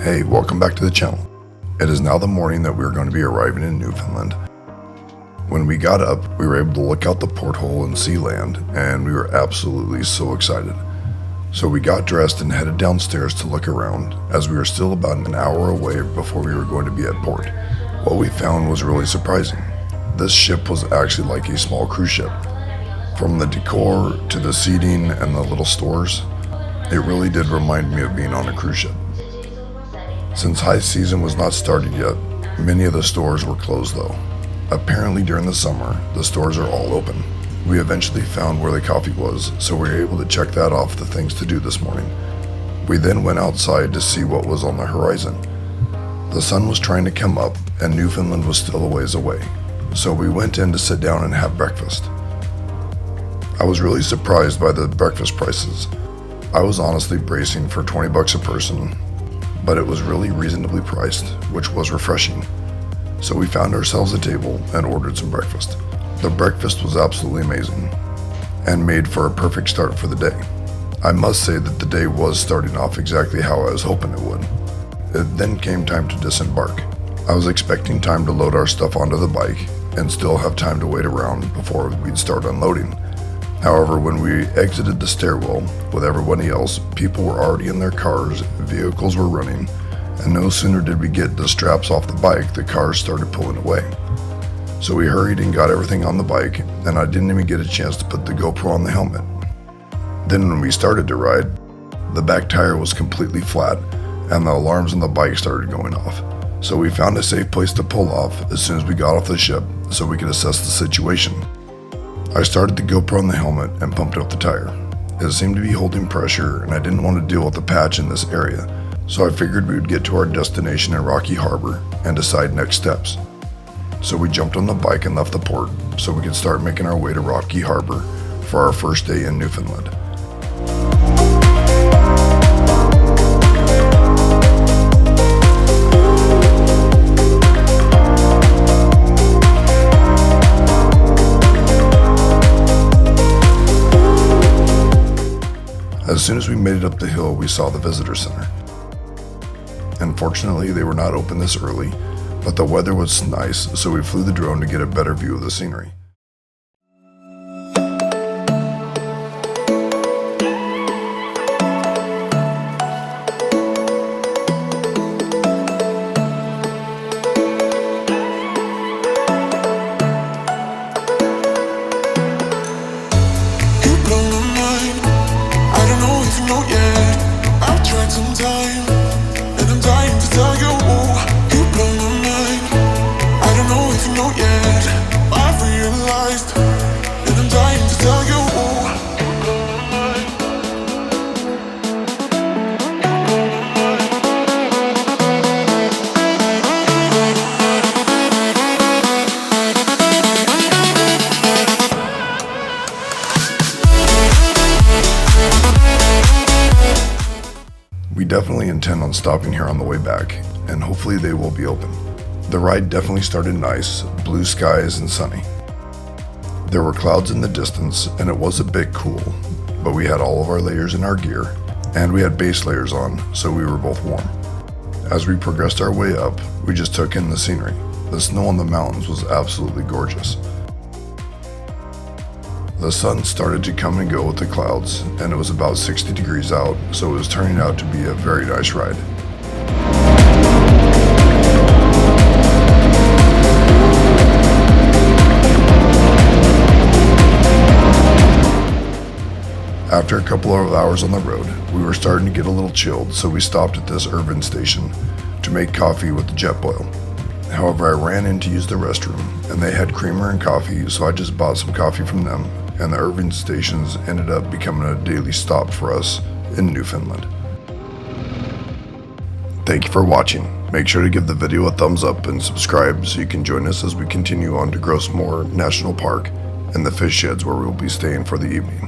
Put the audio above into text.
Hey, welcome back to the channel. It is now the morning that we are going to be arriving in Newfoundland. When we got up, we were able to look out the porthole and see land, and we were absolutely so excited. So we got dressed and headed downstairs to look around, as we were still about an hour away before we were going to be at port. What we found was really surprising. This ship was actually like a small cruise ship. From the decor to the seating and the little stores, it really did remind me of being on a cruise ship. Since high season was not started yet, many of the stores were closed though. Apparently during the summer, the stores are all open. We eventually found where the coffee was, so we were able to check that off the things to do this morning. We then went outside to see what was on the horizon. The sun was trying to come up and Newfoundland was still a ways away, so we went in to sit down and have breakfast. I was really surprised by the breakfast prices. I was honestly bracing for $20 a person, but it was really reasonably priced, which was refreshing. So we found ourselves a table and ordered some breakfast. The breakfast was absolutely amazing and made for a perfect start for the day. I must say that the day was starting off exactly how I was hoping it would. It then came time to disembark. I was expecting time to load our stuff onto the bike and still have time to wait around before we'd start unloading. However, when we exited the stairwell with everybody else, people were already in their cars, vehicles were running, and no sooner did we get the straps off the bike, the cars started pulling away. So we hurried and got everything on the bike, and I didn't even get a chance to put the GoPro on the helmet. Then when we started to ride, the back tire was completely flat, and the alarms on the bike started going off. So we found a safe place to pull off as soon as we got off the ship so we could assess the situation. I started the GoPro on the helmet and pumped up the tire. It seemed to be holding pressure and I didn't want to deal with the patch in this area, so I figured we would get to our destination in Rocky Harbor and decide next steps. So we jumped on the bike and left the port so we could start making our way to Rocky Harbor for our first day in Newfoundland. As soon as we made it up the hill, we saw the visitor center. Unfortunately, they were not open this early, but the weather was nice, so we flew the drone to get a better view of the scenery. We definitely intend on stopping here on the way back, and hopefully they will be open. The ride definitely started nice, blue skies and sunny. There were clouds in the distance and it was a bit cool, but we had all of our layers in our gear and we had base layers on, so we were both warm. As we progressed our way up, we just took in the scenery. The snow on the mountains was absolutely gorgeous. The sun started to come and go with the clouds, and it was about 60 degrees out, so it was turning out to be a very nice ride. After a couple of hours on the road, we were starting to get a little chilled, so we stopped at this urban station to make coffee with the jet boil. However, I ran in to use the restroom, and they had creamer and coffee, so I just bought some coffee from them, and the urban stations ended up becoming a daily stop for us in Newfoundland. Thank you for watching. Make sure to give the video a thumbs up and subscribe so you can join us as we continue on to Grossmore National Park and the fish sheds where we will be staying for the evening.